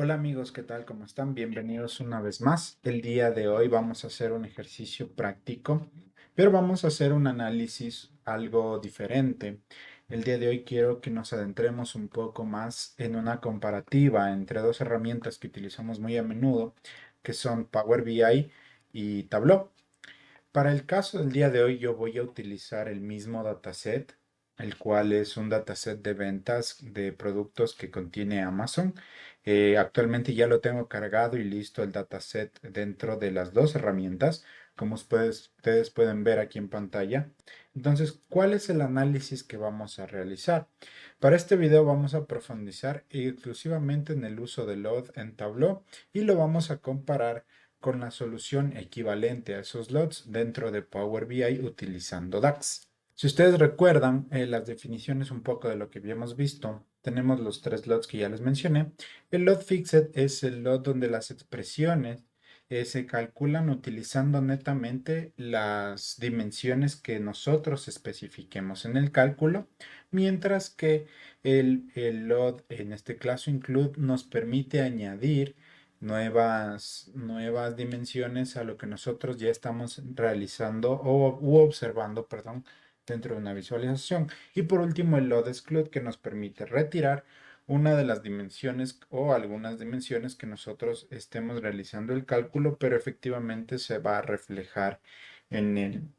Hola amigos, ¿qué tal? ¿Cómo están? Bienvenidos una vez más. El día de hoy vamos a hacer un ejercicio práctico, pero vamos a hacer un análisis algo diferente. El día de hoy quiero que nos adentremos un poco más en una comparativa entre dos herramientas que utilizamos muy a menudo, que son Power BI y Tableau. Para el caso del día de hoy, yo voy a utilizar el mismo dataset, el cual es un dataset de ventas de productos que contiene Amazon. Actualmente ya lo tengo cargado y listo el dataset dentro de las dos herramientas, como ustedes pueden ver aquí en pantalla. Entonces, ¿cuál es el análisis que vamos a realizar? Para este video vamos a profundizar exclusivamente en el uso de LOD en Tableau y lo vamos a comparar con la solución equivalente a esos lots dentro de Power BI utilizando DAX. Si ustedes recuerdan las definiciones un poco de lo que habíamos visto, tenemos los tres lots que ya les mencioné. El lot fixed es el lot donde las expresiones se calculan utilizando netamente las dimensiones que nosotros especifiquemos en el cálculo, mientras que el lot, en este caso include, nos permite añadir nuevas dimensiones a lo que nosotros ya estamos realizando u observando, perdón, dentro de una visualización. Y por último, el load exclude que nos permite retirar una de las dimensiones o algunas dimensiones que nosotros estemos realizando el cálculo, pero efectivamente se va a reflejar en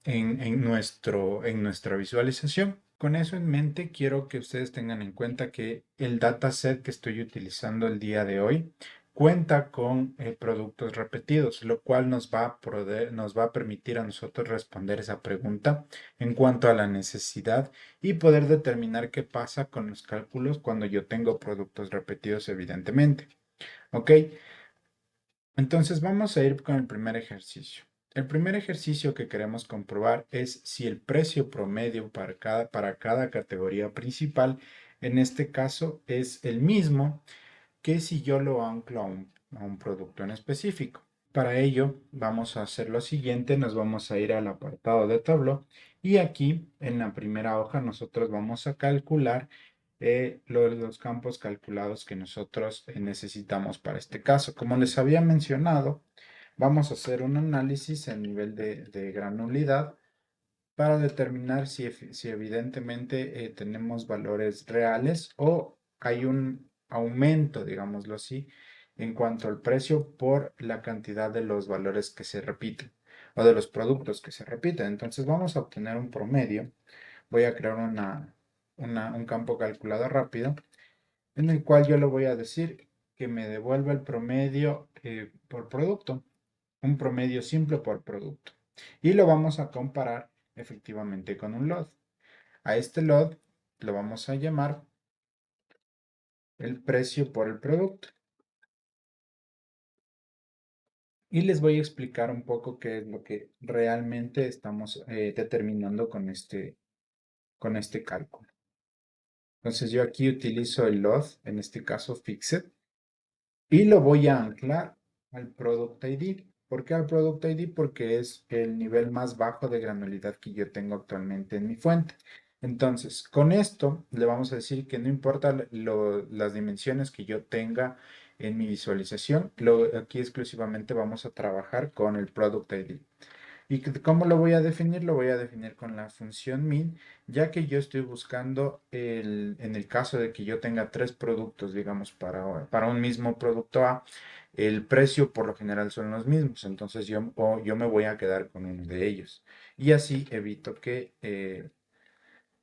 en nuestra visualización. Con eso en mente, quiero que ustedes tengan en cuenta que el dataset que estoy utilizando el día de hoy cuenta con productos repetidos, lo cual nos va a permitir a nosotros responder esa pregunta en cuanto a la necesidad y poder determinar qué pasa con los cálculos cuando yo tengo productos repetidos, evidentemente. ¿Ok? Entonces vamos a ir con el primer ejercicio. El primer ejercicio que queremos comprobar es si el precio promedio para cada categoría principal, en este caso, es el mismo que si yo lo anclo a un producto en específico. Para ello, vamos a hacer lo siguiente, nos vamos a ir al apartado de Tableau y aquí en la primera hoja nosotros vamos a calcular los campos calculados que nosotros necesitamos para este caso. Como les había mencionado, vamos a hacer un análisis en nivel de granularidad para determinar si evidentemente tenemos valores reales o hay un aumento, digámoslo así, en cuanto al precio por la cantidad de los valores que se repiten o de los productos que se repiten. Entonces vamos a obtener un promedio. Voy a crear un campo calculado rápido en el cual yo le voy a decir que me devuelva el promedio por producto, un promedio simple por producto. Y lo vamos a comparar efectivamente con un LOD. A este LOD lo vamos a llamar el precio por el producto. Y les voy a explicar un poco qué es lo que realmente estamos determinando con este cálculo. Entonces yo aquí utilizo el LOD, en este caso Fixed, y lo voy a anclar al Product ID. ¿Por qué al Product ID? Porque es el nivel más bajo de granularidad que yo tengo actualmente en mi fuente. Entonces, con esto le vamos a decir que no importa las dimensiones que yo tenga en mi visualización, aquí exclusivamente vamos a trabajar con el Product ID. ¿Y cómo lo voy a definir? Lo voy a definir con la función min, ya que yo estoy buscando en el caso de que yo tenga tres productos, digamos, para un mismo producto A, el precio por lo general son los mismos, entonces yo me voy a quedar con uno de ellos. Y así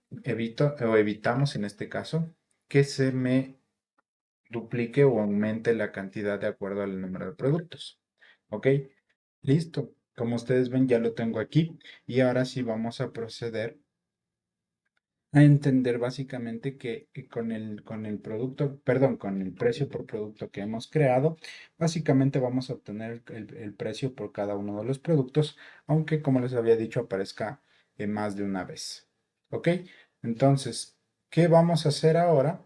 evitamos en este caso que se me duplique o aumente la cantidad de acuerdo al número de productos. ¿Ok? Listo. Como ustedes ven, ya lo tengo aquí. Y ahora sí vamos a proceder a entender básicamente que con el producto, perdón, con el precio por producto que hemos creado, básicamente vamos a obtener el precio por cada uno de los productos, aunque como les había dicho, aparezca más de una vez. ¿Ok? Entonces, ¿qué vamos a hacer ahora?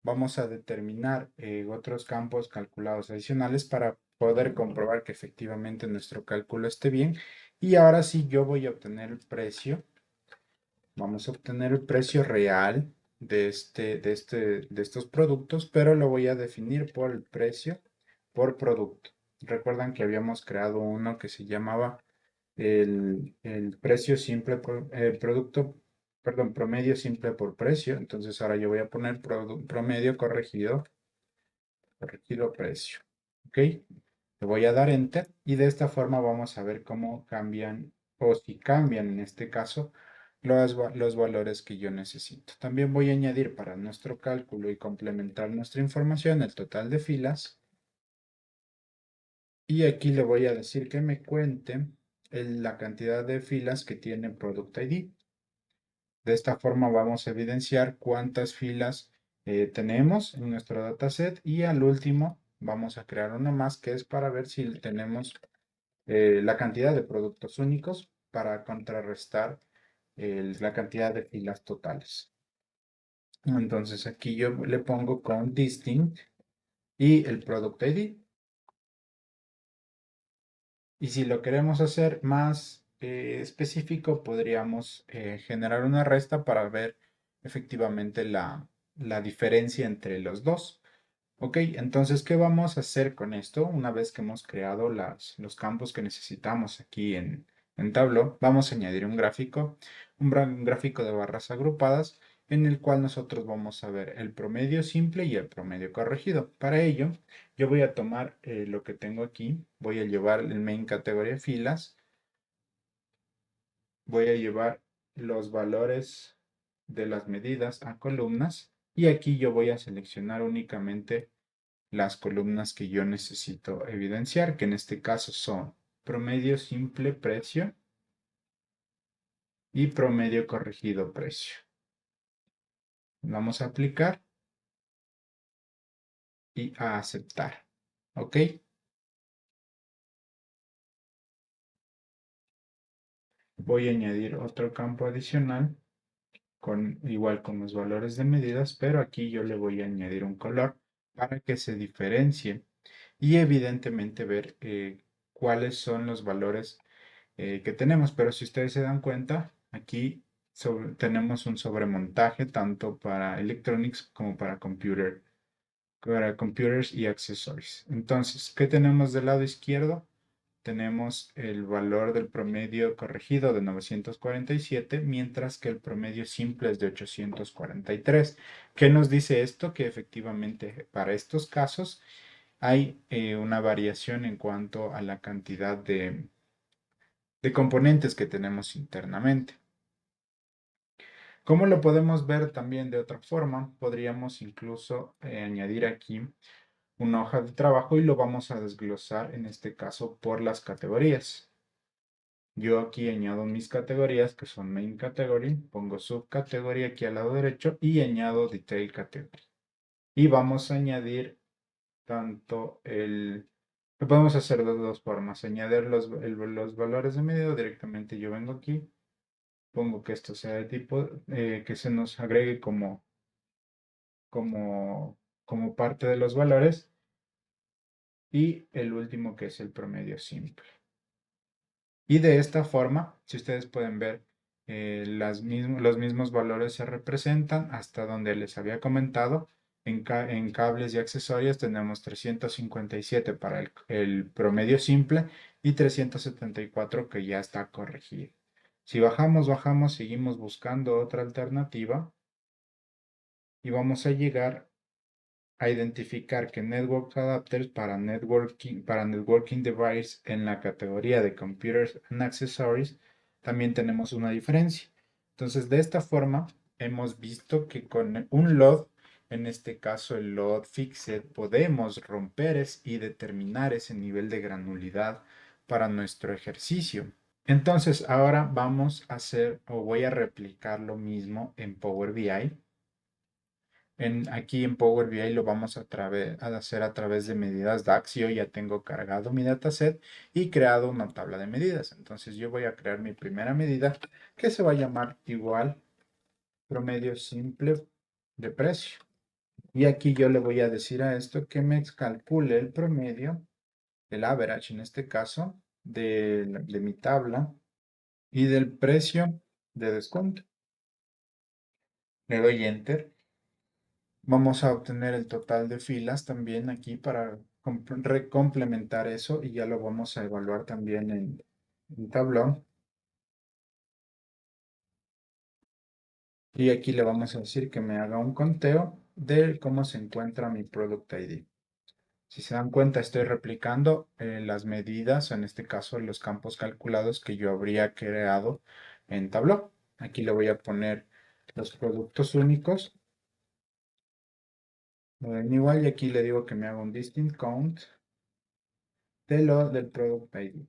Vamos a determinar otros campos calculados adicionales para poder comprobar que efectivamente nuestro cálculo esté bien. Y ahora sí yo voy a obtener el precio. Vamos a obtener el precio real de estos productos, pero lo voy a definir por el precio por producto. Recuerdan que habíamos creado uno que se llamaba el precio simple por producto, perdón, promedio simple por precio. Entonces ahora yo voy a poner promedio corregido precio. ¿Ok? Le voy a dar Enter y de esta forma vamos a ver cómo cambian o si cambian en este caso los valores que yo necesito. También voy a añadir para nuestro cálculo y complementar nuestra información el total de filas. Y aquí le voy a decir que me cuente la cantidad de filas que tiene Product ID. De esta forma vamos a evidenciar cuántas filas tenemos en nuestro dataset y al último vamos a crear uno más que es para ver si tenemos la cantidad de productos únicos para contrarrestar la cantidad de filas totales. Entonces aquí yo le pongo con distinct y el product ID. Y si lo queremos hacer más específico, podríamos generar una resta para ver efectivamente la diferencia entre los dos. Ok, entonces, ¿qué vamos a hacer con esto? Una vez que hemos creado los campos que necesitamos aquí en Tableau, vamos a añadir un gráfico, un gráfico de barras agrupadas, en el cual nosotros vamos a ver el promedio simple y el promedio corregido. Para ello, yo voy a tomar lo que tengo aquí, voy a llevar el main categoría filas, voy a llevar los valores de las medidas a columnas y aquí yo voy a seleccionar únicamente las columnas que yo necesito evidenciar, que en este caso son promedio simple precio y promedio corregido precio. Vamos a aplicar y a aceptar. ¿Ok? Voy a añadir otro campo adicional igual con los valores de medidas, pero aquí yo le voy a añadir un color para que se diferencie y evidentemente ver cuáles son los valores que tenemos. Pero si ustedes se dan cuenta, aquí tenemos un sobremontaje tanto para electronics como para computers y accessories. Entonces, ¿qué tenemos del lado izquierdo? Tenemos el valor del promedio corregido de 947, mientras que el promedio simple es de 843. ¿Qué nos dice esto? Que efectivamente para estos casos hay una variación en cuanto a la cantidad de componentes que tenemos internamente. ¿Cómo lo podemos ver también de otra forma? Podríamos incluso añadir aquí una hoja de trabajo y lo vamos a desglosar en este caso por las categorías. Yo aquí añado mis categorías que son main category, pongo subcategoría aquí al lado derecho y añado detail category. Y vamos a añadir tanto lo podemos hacer de dos formas, añadir los valores de medida directamente. Yo vengo aquí, pongo que esto sea de tipo, que se nos agregue como, como parte de los valores y el último que es el promedio simple. Y de esta forma, si ustedes pueden ver, los mismos valores se representan hasta donde les había comentado. En cables y accesorios tenemos 357 para el promedio simple y 374 que ya está corregido. Si bajamos, seguimos buscando otra alternativa y vamos a llegar a identificar que Network Adapters para networking device en la categoría de Computers and Accessories también tenemos una diferencia. Entonces, de esta forma, hemos visto que con un load, en este caso el load fixed, podemos romper y determinar ese nivel de granulidad para nuestro ejercicio. Entonces, ahora vamos a hacer o voy a replicar lo mismo en Power BI. Aquí en Power BI lo vamos a hacer a través de medidas DAX. Yo ya tengo cargado mi dataset y creado una tabla de medidas. Entonces yo voy a crear mi primera medida que se va a llamar igual promedio simple de precio. Y aquí yo le voy a decir a esto que me calcule el promedio, el average en este caso, de mi tabla y del precio de descuento. Le doy Enter Vamos a obtener el total de filas también aquí para complementar eso y ya lo vamos a evaluar también en Tableau. Y aquí le vamos a decir que me haga un conteo de cómo se encuentra mi Product ID. Si se dan cuenta, estoy replicando las medidas, en este caso los campos calculados que yo habría creado en Tableau. Aquí le voy a poner los productos únicos. Lo ven igual y aquí le digo que me haga un distinct count del Product ID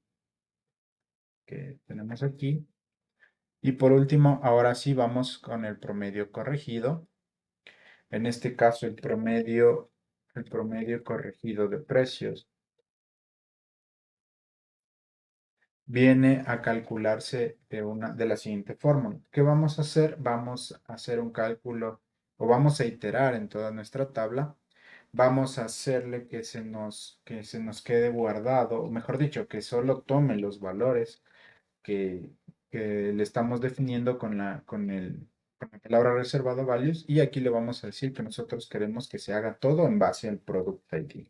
que tenemos aquí. Y por último, ahora sí vamos con el promedio corregido. En este caso, el promedio corregido de precios viene a calcularse de la siguiente forma. ¿Qué vamos a hacer? Vamos a hacer un cálculo o vamos a iterar en toda nuestra tabla. Vamos a hacerle que se nos quede guardado, o mejor dicho, que solo tome los valores que, que le estamos definiendo con la palabra reservado values y aquí le vamos a decir que nosotros queremos que se haga todo en base al product ID.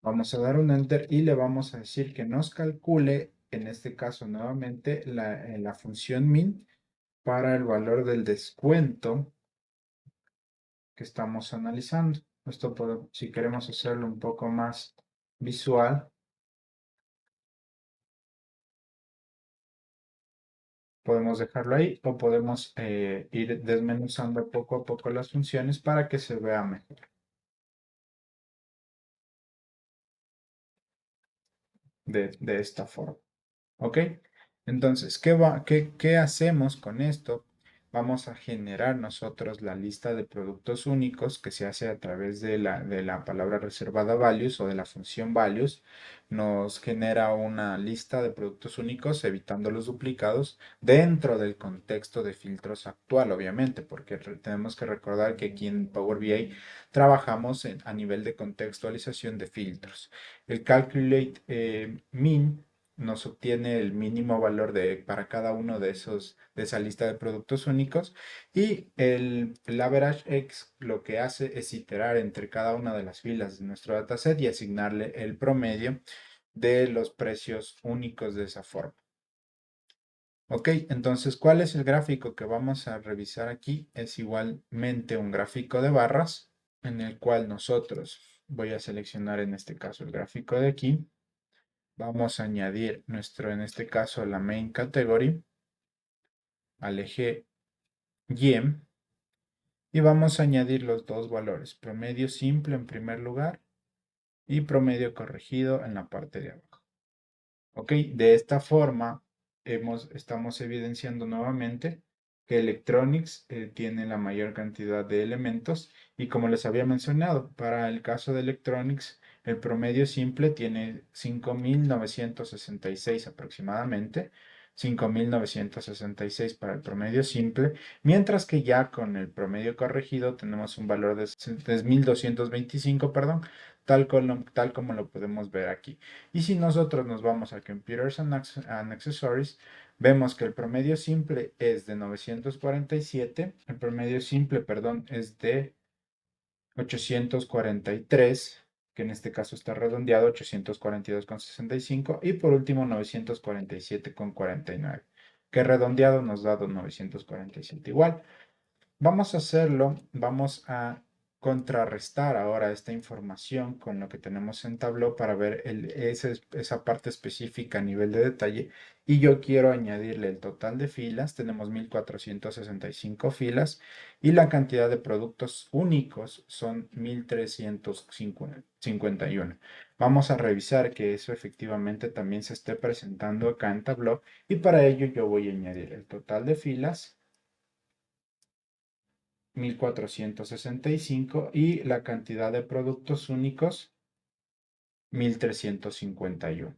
Vamos a dar un enter y le vamos a decir que nos calcule, en este caso nuevamente, la función min para el valor del descuento que estamos analizando. Esto si queremos hacerlo un poco más visual, podemos dejarlo ahí o podemos ir desmenuzando poco a poco las funciones para que se vea mejor de esta forma. ¿Ok? Entonces, ¿qué hacemos con esto? Vamos a generar nosotros la lista de productos únicos que se hace a través de la palabra reservada values o de la función values. Nos genera una lista de productos únicos evitando los duplicados dentro del contexto de filtros actual, obviamente, porque tenemos que recordar que aquí en Power BI trabajamos a nivel de contextualización de filtros. El calculate min nos obtiene el mínimo valor para cada uno de esa lista de productos únicos y el average X lo que hace es iterar entre cada una de las filas de nuestro dataset y asignarle el promedio de los precios únicos de esa forma. Ok, entonces, ¿cuál es el gráfico que vamos a revisar aquí? Es igualmente un gráfico de barras en el cual nosotros, voy a seleccionar en este caso el gráfico de aquí. Vamos a añadir en este caso, la main category al eje Y y vamos a añadir los dos valores, promedio simple en primer lugar y promedio corregido en la parte de abajo. Ok, de esta forma estamos evidenciando nuevamente que Electronics tiene la mayor cantidad de elementos y como les había mencionado, para el caso de Electronics, el promedio simple tiene 5.966 aproximadamente, 5.966 para el promedio simple, mientras que ya con el promedio corregido tenemos un valor de 3.225, perdón, tal como lo podemos ver aquí. Y si nosotros nos vamos a Computers and Accessories, vemos que el promedio simple es de 947, el promedio simple, perdón, es de 843, que en este caso está redondeado, 842,65, y por último 947,49, que redondeado nos da 947 igual. Vamos a hacerlo, vamos a contrarrestar ahora esta información con lo que tenemos en Tableau para ver esa parte específica a nivel de detalle. Y yo quiero añadirle el total de filas, tenemos 1.465 filas y la cantidad de productos únicos son 1.351. Vamos a revisar que eso efectivamente también se esté presentando acá en Tableau y para ello yo voy a añadir el total de filas 1.465 y la cantidad de productos únicos 1.351.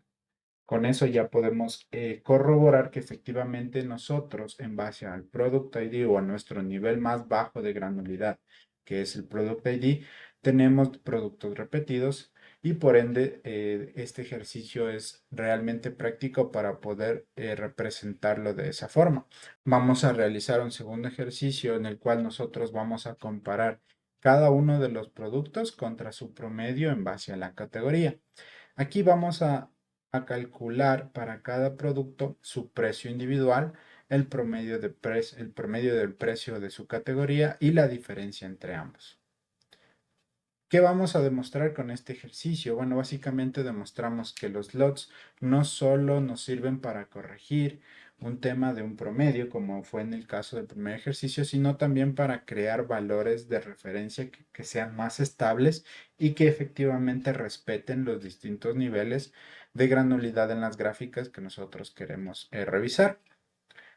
Con eso ya podemos corroborar que efectivamente nosotros, en base al Product ID o a nuestro nivel más bajo de granularidad, que es el Product ID, tenemos productos repetidos y por ende este ejercicio es realmente práctico para poder representarlo de esa forma. Vamos a realizar un segundo ejercicio en el cual nosotros vamos a comparar cada uno de los productos contra su promedio en base a la categoría. Aquí vamos a calcular para cada producto su precio individual, el promedio del precio de su categoría y la diferencia entre ambos. ¿Qué vamos a demostrar con este ejercicio? Bueno, básicamente demostramos que los lots no solo nos sirven para corregir un tema de un promedio, como fue en el caso del primer ejercicio, sino también para crear valores de referencia que sean más estables y que efectivamente respeten los distintos niveles de granularidad en las gráficas que nosotros queremos revisar.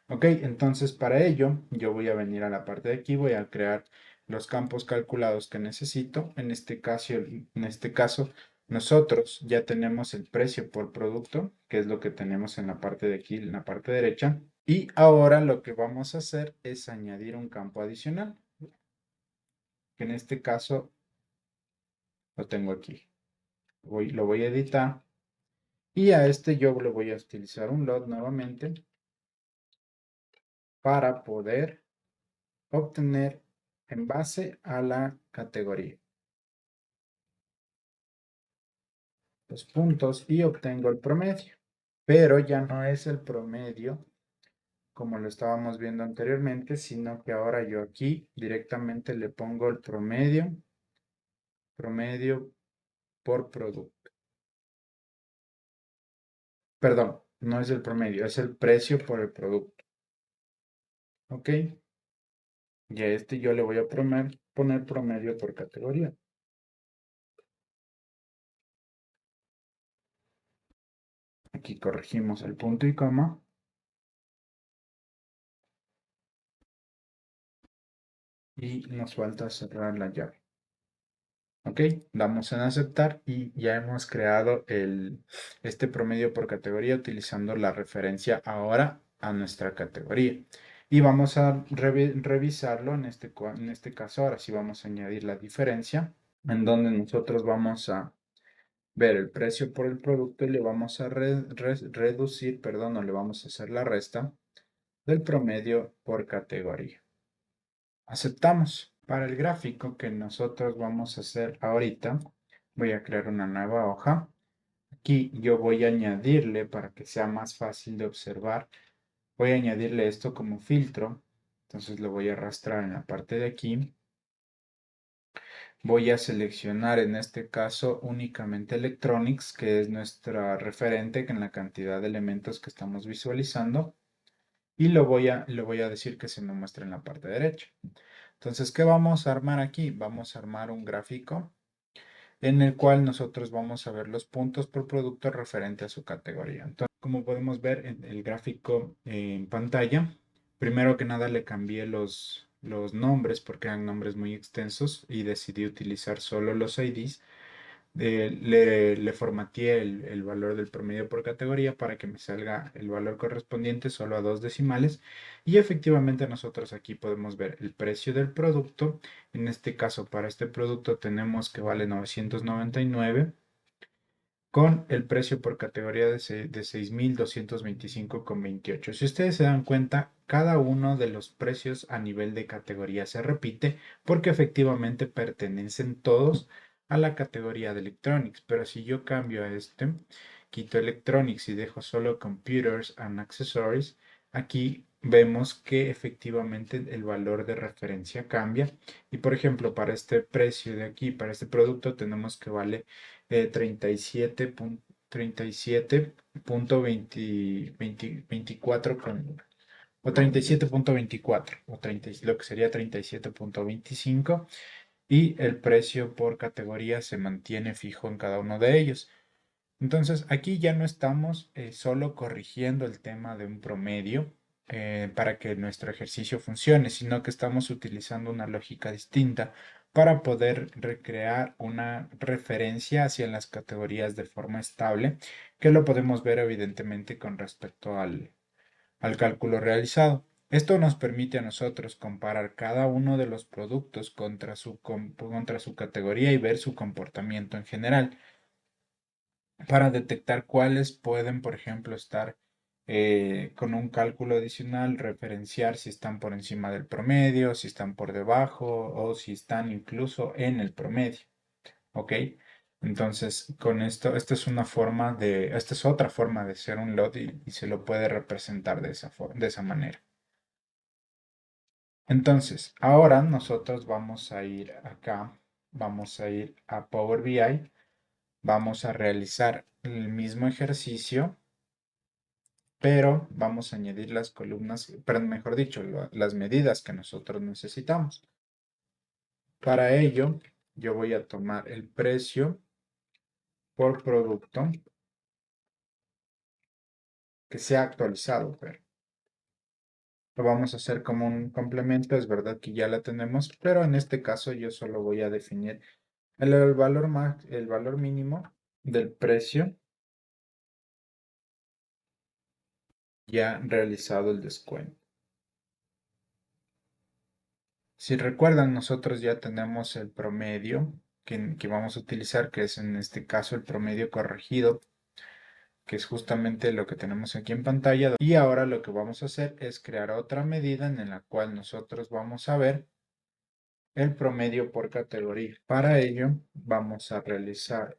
Ok, entonces para ello yo voy a venir a la parte de aquí, voy a crear los campos calculados que necesito. En este caso, nosotros ya tenemos el precio por producto, que es lo que tenemos en la parte de aquí, en la parte derecha. Y ahora lo que vamos a hacer es añadir un campo adicional, que en este caso lo tengo aquí. Lo voy a editar y a este yo le voy a utilizar un lot nuevamente para poder obtener en base a la categoría los puntos y obtengo el promedio. Pero ya no es el promedio como lo estábamos viendo anteriormente, sino que ahora yo aquí directamente le pongo el promedio por producto. Perdón, no es el promedio, es el precio por el producto. ¿Ok? Y a este yo le voy a poner promedio por categoría. Aquí corregimos el punto y coma. Y nos falta cerrar la llave. Ok, damos en aceptar y ya hemos creado este promedio por categoría utilizando la referencia ahora a nuestra categoría. Y vamos a revisarlo en este caso. Ahora sí vamos a añadir la diferencia en donde nosotros vamos a ver el precio por el producto y le vamos a reducir, perdón, o le vamos a hacer la resta del promedio por categoría. Aceptamos. Para el gráfico que nosotros vamos a hacer ahorita, voy a crear una nueva hoja. Aquí yo voy a añadirle, para que sea más fácil de observar, voy a añadirle esto como filtro. Entonces lo voy a arrastrar en la parte de aquí. Voy a seleccionar en este caso únicamente Electronics, que es nuestra referente en la cantidad de elementos que estamos visualizando. Y le voy a decir que se me muestre en la parte derecha. Entonces, ¿qué vamos a armar aquí? Vamos a armar un gráfico en el cual nosotros vamos a ver los puntos por producto referente a su categoría. Entonces, como podemos ver en el gráfico en pantalla, primero que nada le cambié los nombres porque eran nombres muy extensos y decidí utilizar solo los IDs. Le formateé el valor del promedio por categoría para que me salga el valor correspondiente solo a dos decimales y efectivamente nosotros aquí podemos ver el precio del producto. En este caso, para este producto tenemos que vale 999 con el precio por categoría de 6.225,28. Si ustedes se dan cuenta, cada uno de los precios a nivel de categoría se repite porque efectivamente pertenecen todos a la categoría de Electronics. Pero si yo cambio a este, quito Electronics y dejo solo Computers and Accessories, aquí vemos que efectivamente el valor de referencia cambia. Y por ejemplo, para este precio de aquí, para este producto, tenemos que vale 37.24 o 37.24 o 30, lo que sería 37.25 y el precio por categoría se mantiene fijo en cada uno de ellos. Entonces aquí ya no estamos solo corrigiendo el tema de un promedio para que nuestro ejercicio funcione, sino que estamos utilizando una lógica distinta para poder recrear una referencia hacia las categorías de forma estable, que lo podemos ver evidentemente con respecto al cálculo realizado. Esto nos permite a nosotros comparar cada uno de los productos contra su categoría y ver su comportamiento en general para detectar cuáles pueden, por ejemplo, estar con un cálculo adicional, referenciar si están por encima del promedio, si están por debajo o si están incluso en el promedio. ¿Ok? Entonces, con esto, esta es otra forma de hacer un lot y se lo puede representar de esa manera. Entonces, ahora nosotros vamos a ir acá, vamos a ir a Power BI, vamos a realizar el mismo ejercicio, pero vamos a añadir las columnas, pero mejor dicho, las medidas que nosotros necesitamos. Para ello, yo voy a tomar el precio por producto que sea actualizado, pero lo vamos a hacer como un complemento. Es verdad que ya la tenemos, pero en este caso yo solo voy a definir el valor mínimo del precio ya realizado el descuento. Si recuerdan, nosotros ya tenemos el promedio que vamos a utilizar, que es en este caso el promedio corregido, que es justamente lo que tenemos aquí en pantalla. Y ahora lo que vamos a hacer es crear otra medida en la cual nosotros vamos a ver el promedio por categoría. Para ello, vamos a realizar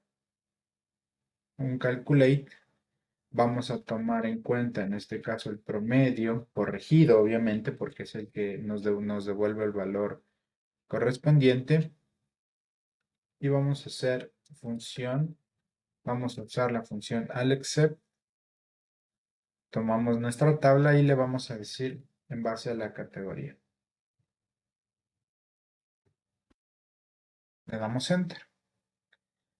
un calculate. Vamos a tomar en cuenta en este caso el promedio corregido, obviamente, porque es el que nos devuelve el valor correspondiente. Y vamos a hacer función, vamos a usar la función AlexCep. Tomamos nuestra tabla y le vamos a decir en base a la categoría. Le damos Enter.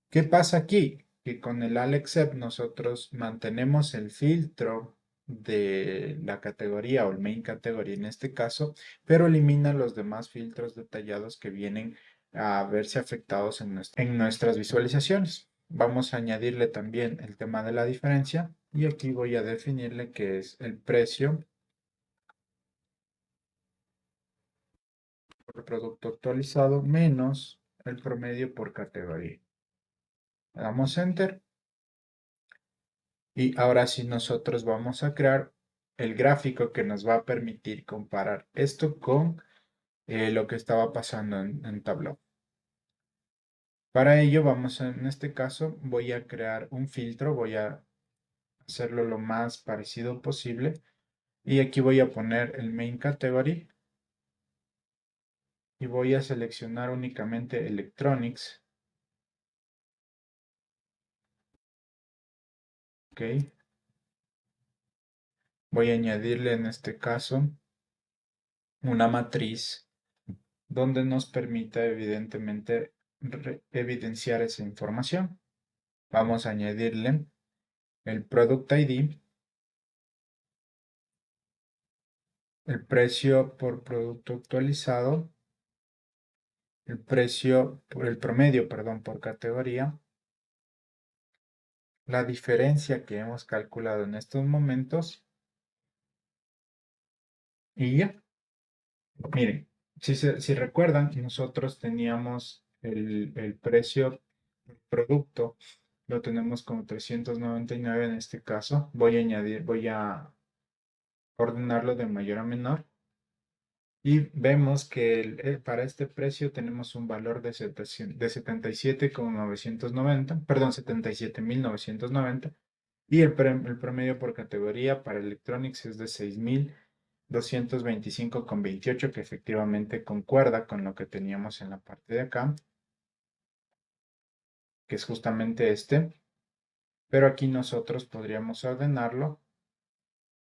¿Qué pasa aquí? Que con el AlexCep nosotros mantenemos el filtro de la categoría o el main category en este caso, pero elimina los demás filtros detallados que vienen a verse afectados en nuestras visualizaciones. Vamos a añadirle también el tema de la diferencia y aquí voy a definirle que es el precio por producto actualizado menos el promedio por categoría. Le damos Enter. Y ahora sí nosotros vamos a crear el gráfico que nos va a permitir comparar esto con lo que estaba pasando en Tableau. Para ello en este caso voy a crear un filtro, voy a hacerlo lo más parecido posible y aquí voy a poner el main category y voy a seleccionar únicamente Electronics. Ok. Voy a añadirle en este caso una matriz donde nos permita evidentemente evidenciar esa información. Vamos a añadirle el Product ID, el precio por producto actualizado, el promedio, perdón, por categoría, la diferencia que hemos calculado en estos momentos y ya. Miren, si recuerdan, nosotros teníamos el precio del producto, lo tenemos como 399 en este caso. Voy a ordenarlo de mayor a menor. Y vemos que para este precio tenemos un valor de 77,990, perdón, 77.990. Y el promedio por categoría para Electronics es de 6.225,28, que efectivamente concuerda con lo que teníamos en la parte de acá, que es justamente este. Pero aquí nosotros podríamos ordenarlo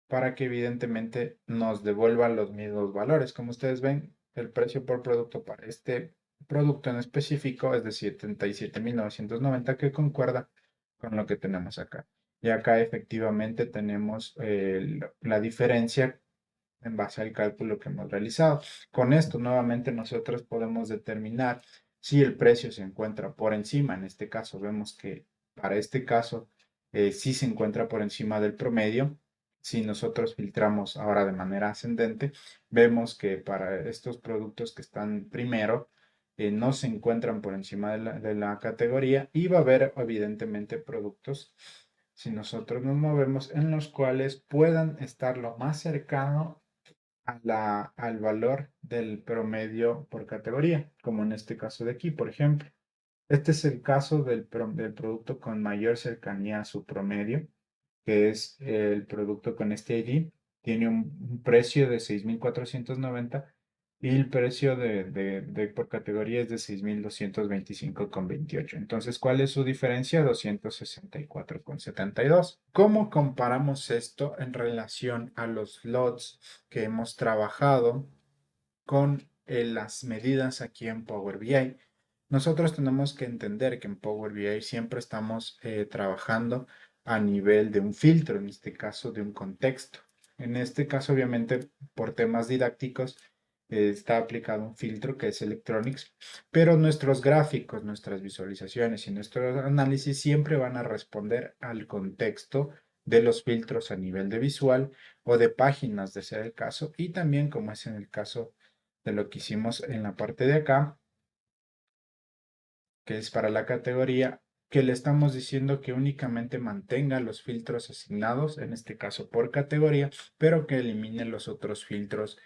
para que evidentemente nos devuelva los mismos valores. Como ustedes ven, el precio por producto para este producto en específico es de 77.990, que concuerda con lo que tenemos acá. Y acá efectivamente tenemos la diferencia en base al cálculo que hemos realizado. Con esto nuevamente nosotros podemos determinar si el precio se encuentra por encima. En este caso vemos que para este caso sí se encuentra por encima del promedio. Si nosotros filtramos ahora de manera ascendente, vemos que para estos productos que están primero, no se encuentran por encima de la categoría y va a haber evidentemente productos si nosotros nos movemos, en los cuales puedan estar lo más cercano al valor del promedio por categoría, como en este caso de aquí, por ejemplo. Este es el caso del producto con mayor cercanía a su promedio, que es el producto con este ID. Tiene un precio de 6.490 y el precio por categoría es de 6.225,28. Entonces, ¿cuál es su diferencia? 264,72. ¿Cómo comparamos esto en relación a los lots que hemos trabajado con las medidas aquí en Power BI? Nosotros tenemos que entender que en Power BI siempre estamos trabajando a nivel de un filtro, en este caso de un contexto. En este caso, obviamente, por temas didácticos, está aplicado un filtro que es Electronics, pero nuestros gráficos, nuestras visualizaciones y nuestros análisis siempre van a responder al contexto de los filtros a nivel de visual o de páginas, de ser el caso, y también como es en el caso de lo que hicimos en la parte de acá, que es para la categoría, que le estamos diciendo que únicamente mantenga los filtros asignados, en este caso por categoría, pero que elimine los otros filtros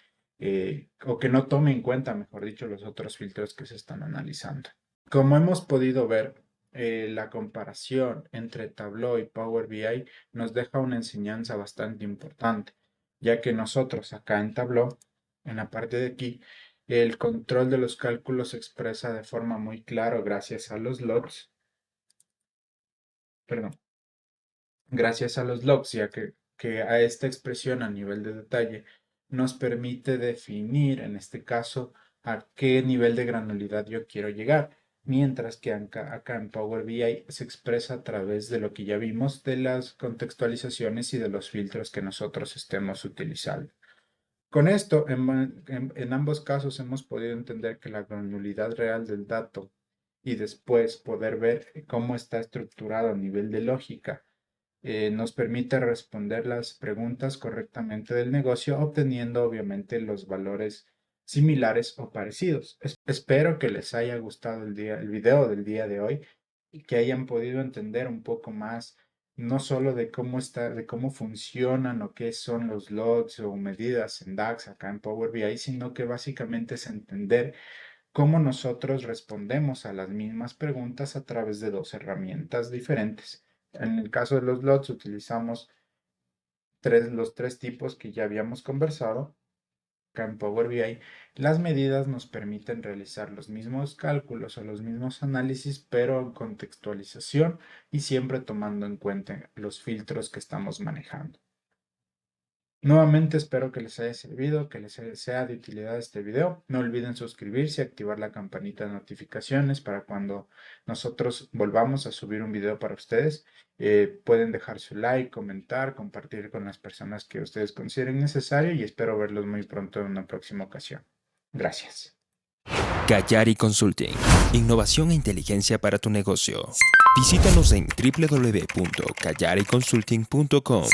o que no tome en cuenta, mejor dicho, los otros filtros que se están analizando. Como hemos podido ver, la comparación entre Tableau y Power BI nos deja una enseñanza bastante importante, ya que nosotros acá en Tableau, en la parte de aquí, el control de los cálculos se expresa de forma muy clara gracias a los logs, perdón, gracias a los logs, ya que a esta expresión a nivel de detalle nos permite definir, en este caso, a qué nivel de granularidad yo quiero llegar, mientras que acá en Power BI se expresa a través de lo que ya vimos de las contextualizaciones y de los filtros que nosotros estemos utilizando. Con esto, en ambos casos hemos podido entender que la granularidad real del dato y después poder ver cómo está estructurado a nivel de lógica nos permite responder las preguntas correctamente del negocio, obteniendo obviamente los valores similares o parecidos. Espero que les haya gustado el video del día de hoy y que hayan podido entender un poco más, no solo de cómo funcionan o qué son los logs o medidas en DAX acá en Power BI, sino que básicamente es entender cómo nosotros respondemos a las mismas preguntas a través de dos herramientas diferentes. En el caso de los lots utilizamos los tres tipos que ya habíamos conversado. Acá en Power BI, las medidas nos permiten realizar los mismos cálculos o los mismos análisis, pero en contextualización y siempre tomando en cuenta los filtros que estamos manejando. Nuevamente espero que les haya servido, que les sea de utilidad este video. No olviden suscribirse y activar la campanita de notificaciones para cuando nosotros volvamos a subir un video para ustedes. Pueden dejar su like, comentar, compartir con las personas que ustedes consideren necesario y espero verlos muy pronto en una próxima ocasión. Gracias. Kalyari Consulting. Innovación e inteligencia para tu negocio. Visítanos en www.kalyariconsulting.com.